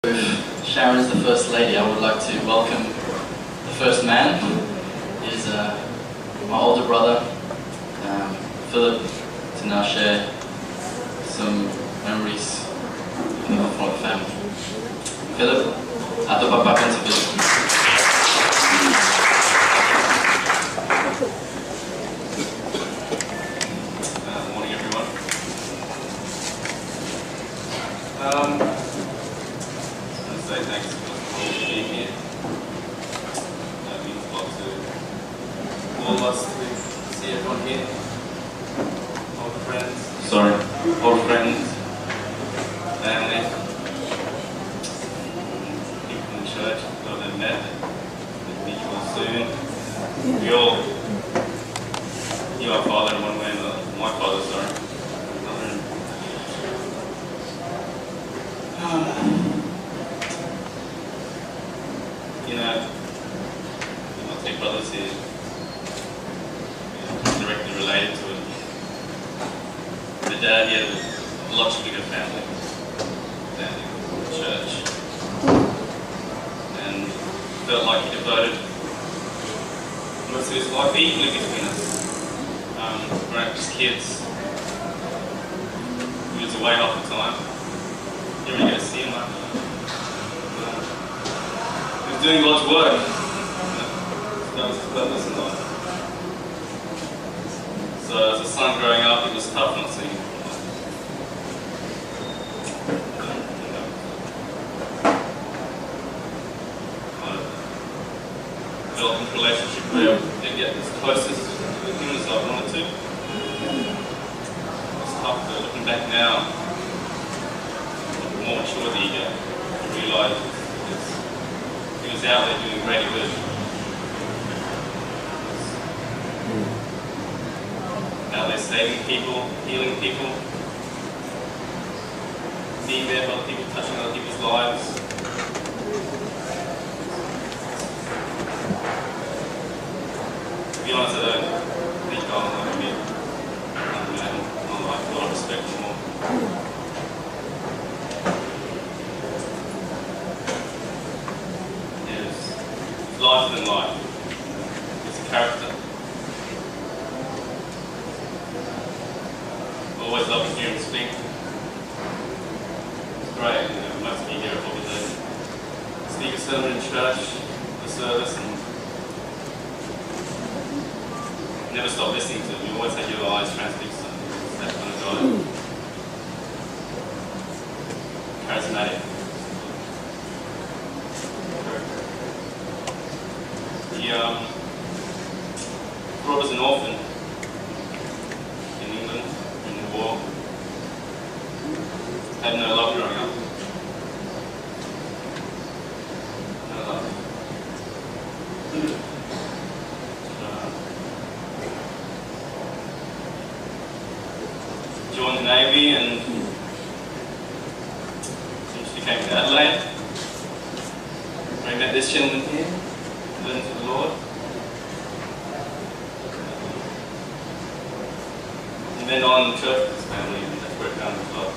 If Sharon is the First Lady, I would like to welcome the first man. He's my older brother, Philip, to now share some memories from the family. Philip, ato papakan si Philip. Morning, everyone. Say thanks for being here. It means a lot to all of us to see everyone here. Old friends, family, people from the church, people that met, that meet you all soon. We all knew our father in one way or another. My father, sorry. You know, my two brothers here, directly related to it. The dad, he had a much bigger family than the church, and felt like he devoted most of his life equally between us. We weren't just kids. He was away half the time. You really get to see him like that. Doing God's work. That was his purpose in life. So as a son growing up, it was tough not seeing him. I developed a relationship where I didn't get as close with him as I wanted to. It's tough, but looking back now, the more maturity you get, you realise he was out there doing great good. Out there saving people, healing people, being there for other people, touching other people's lives. To be honest, I don't think I'll ever meet another man in my life that I respect more. Larger than life. It's a character. Always love to hear him speak. It's great, you know, most of you here are probably the speaker sermon in church, the service, and never stop listening to him. You always have your eyes transfixed on him. It's that kind of guy. Charismatic. He grew up as an orphan in England in the war. Had no love growing up. No love. Joined the Navy and eventually came to Adelaide. I met this gentleman here. Learn to the Lord. And then on the church with his family, and that's where it found his love.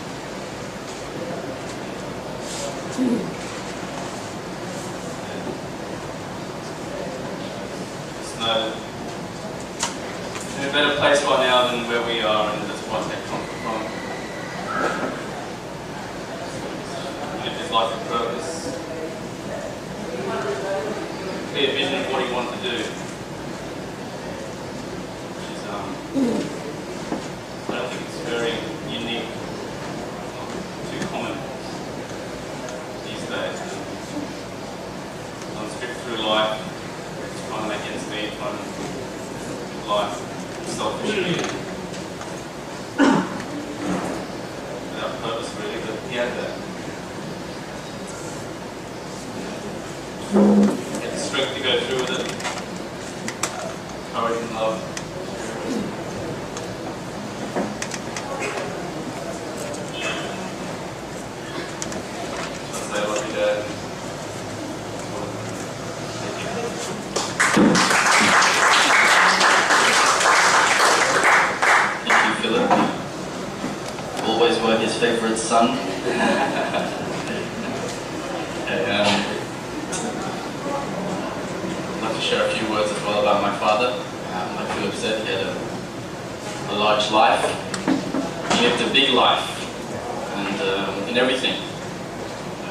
There's no better place right now than where we are, and that's why I take comfort from. Live his life with purpose. Clear vision of what he wanted to do, which is, I don't think it's very unique, not too common these days. I'm stripped through life, trying to make ends meet, trying to live life selfishly without purpose really, but he had that. Strength to go through with it, courage and love. Just say I love you, Dad. Thank you, Philip. Always were his favourite son. words as well about my father. Like Philip said, he had a large life. He lived a big life, and in everything.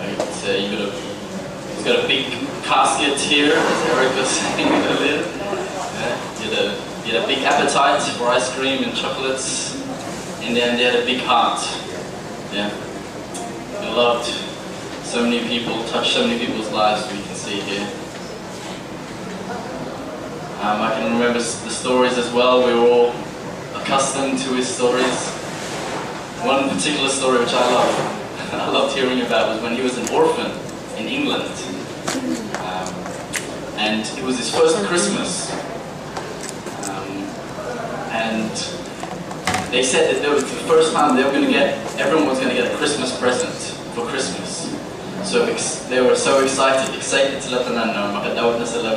He's got a big casket here, as Eric was saying earlier. He had a big appetite for ice cream and chocolates, and then he had a big heart. Yeah, he loved so many people, touched so many people's lives. We can see here. I can remember the stories as well. We were all accustomed to his stories. One particular story which I loved hearing about was when he was an orphan in England, and it was his first Christmas. And they said that it was the first time everyone was going to get a Christmas present for Christmas. So they were so excited sila tanan na makadawat na sila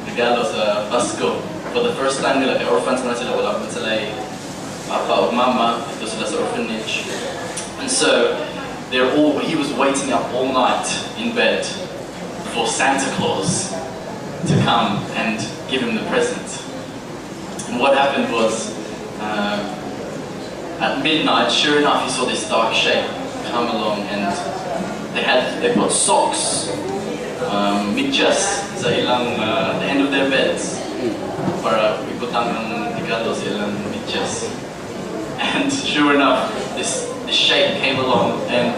regalo sa Pasko. For the first time nila, kay orphans na sila, wala pa sila papa o mama, ito sila sa orphanage. And so he was waiting up all night in bed for Santa Claus to come and give him the present. And what happened was, at midnight, sure enough, he saw this dark shape come along, and they put socks, medyas sa ilang the end of their beds para iputang ng regalo sa ilang medyas. And sure enough, this shape came along, and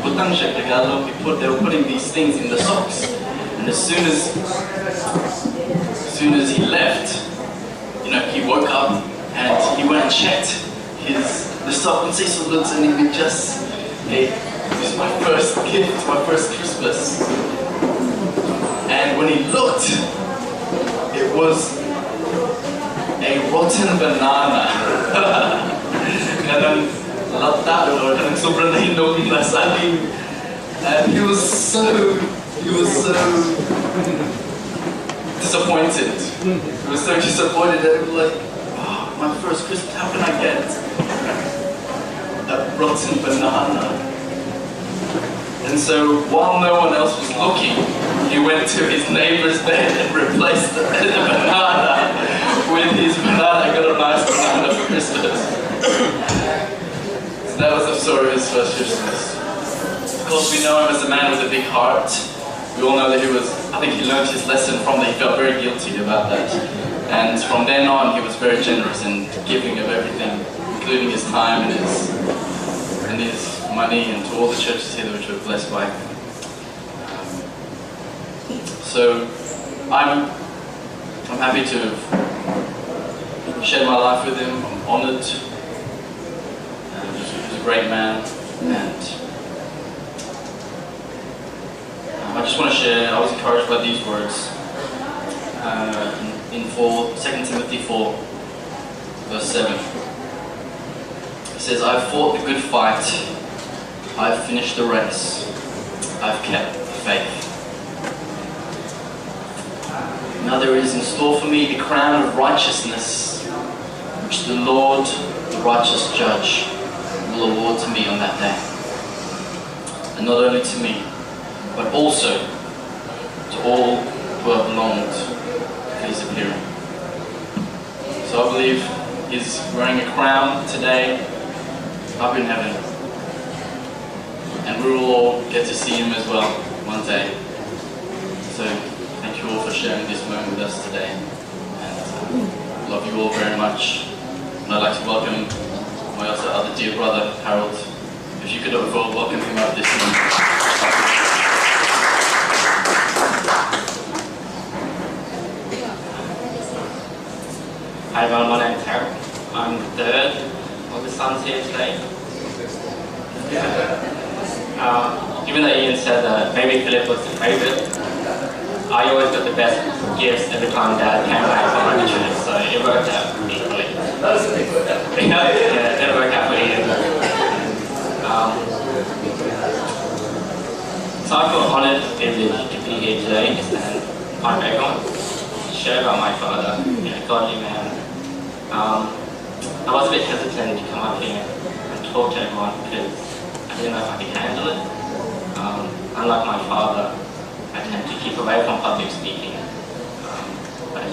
iputang siya regalo. They were putting these things in the socks, and as soon as he left, he woke up and he went and checked the sock and says, and he would just, hey, this is my first gift, my first Christmas. And when he looked, it was a rotten banana. Kanang latado or kanang sobrang nahinog na saging. And he was so disappointed. He was so disappointed that he was like, oh, my first Christmas, how can I get a rotten banana? And so while no one else was looking, he went to his neighbor's bed and replaced the banana with his banana. I got a nice banana for Christmas. So that was the story of his first Christmas. Of course, we know him as a man with a big heart. We all know that I think he learned his lesson from that. He felt very guilty about that. And from then on, he was very generous and giving of everything, including his time and his money, and to all the churches here which were blessed by him. So I'm happy to share my life with him. I'm honored. He's a great man, and I just want to share, I was encouraged by these words in 2 Timothy 4, verse 7. It says, I've fought the good fight, I've finished the race, I've kept the faith. Now there is in store for me the crown of righteousness, which the Lord, the righteous judge, will award to me on that day. And not only to me, but also to all who have longed for his appearing. So I believe he's wearing a crown today up in heaven. And we will all get to see him as well one day. So thank you all for sharing this moment with us today. And love you all very much. And I'd like to welcome my other dear brother, Harold. If you could overall welcome him up this morning. Hi everyone, my name is Harold. I'm the third of the sons here today. Even though Ian said that maybe Philip was the favourite, I always got the best gifts every time Dad came back from my church, so it worked out equally. Yeah, it worked out for Ian. So I feel honoured and privileged to be here today and find everyone to share about my father, godly man. I was a bit hesitant to come up here and talk to everyone because I didn't know if I could handle it. Unlike my father, I tend to keep away from public speaking.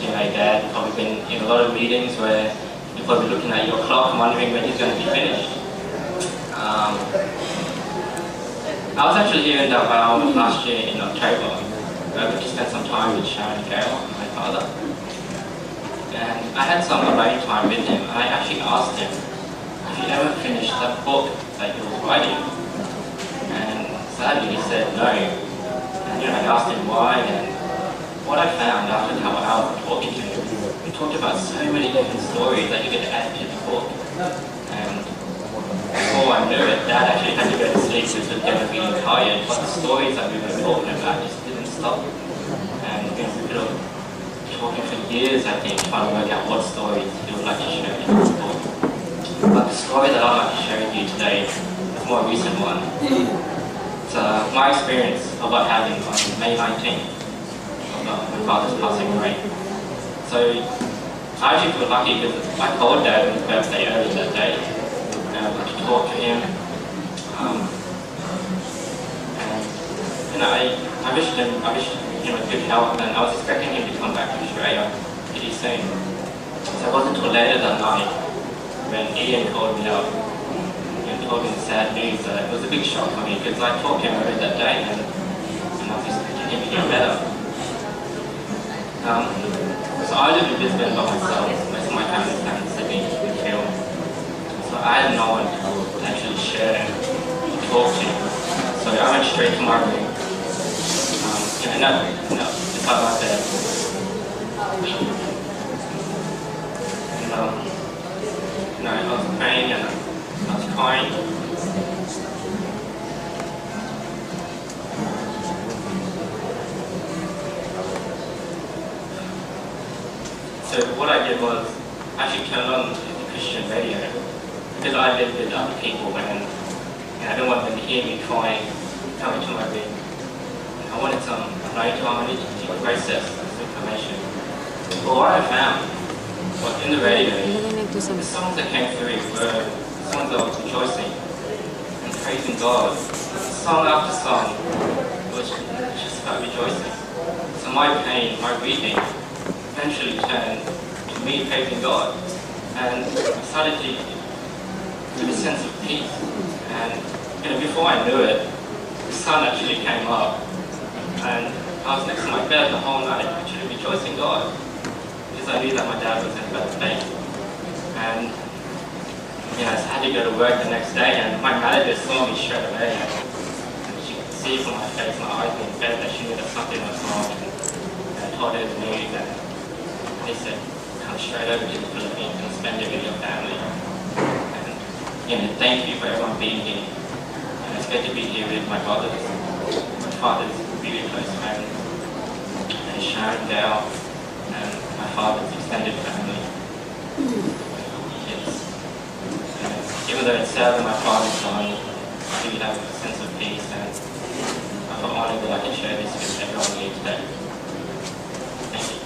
being a dad, you've probably been in a lot of meetings where you're probably looking at your clock and wondering when he's going to be finished. I was actually here in Davao last year in October, where we spent some time with Sharon and Gail, my father. And I had some alone time with him, and I actually asked him if he ever finished that book that he was writing. And sadly he said no. And I asked him why, and what I found after a couple of hours of talking to him, we talked about so many different stories that you could add to the book. And before I knew it, Dad actually had to go to sleep because he was getting really tired, but the stories that we were talking about just didn't stop. And we could have talking for years, I think, trying to work out what stories he would like to share in this book. But the story that I'd like to share with you today is a more recent one. It's my experience of what happened on May 19th, of my father's passing away. So I actually feel lucky because I called Dad on his birthday earlier that day, and I got to talk to him. I wished him a good health, and I was expecting him to come back to Australia pretty soon. So it wasn't until later that night when Ian called me up and told me the sad news. It was a big shock for me because I talked to him earlier that day and I was expecting him to get better. So I live in Brisbane by myself. Most of my family's down in Sydney with Phil. So I had no one to actually share and talk to. So I went straight to my room. Just like my bed. And I was praying and I was crying. So what I did was actually turned on the Christian radio because I lived with other people and I didn't want them to hear me crying coming to my room. I wanted some alone time, I needed to process this information. But what I found was in the radio, the songs that came through were songs of rejoicing and praising God. Song after song, it was just about rejoicing. So my pain, my weeping, eventually turned to me praising God. And I started to get a sense of peace. And before I knew it, the sun actually came up. And I was next to my bed the whole night, actually rejoicing God, because I knew that my dad was in a better state. And so I had to go to work the next day, and my manager saw me straight away, and she could see from my face, my eyes being red, that she knew that something was wrong. And I told her the news, and they said, come straight over to the Philippines and spend it with your family. And thank you for everyone being here. And it's good to be here with my brothers, my father's really close friends, and Sharon, Gail, and my father's extended family. Even though it's sad that my father's gone, I do have a sense of peace, and I feel honored that I can share this with everyone here today. Thank you.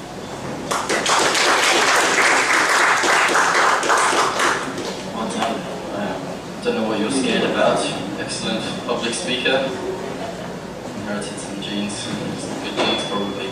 Well done. I don't know what you're scared about. Excellent public speaker. Inherited some genes, good genes probably.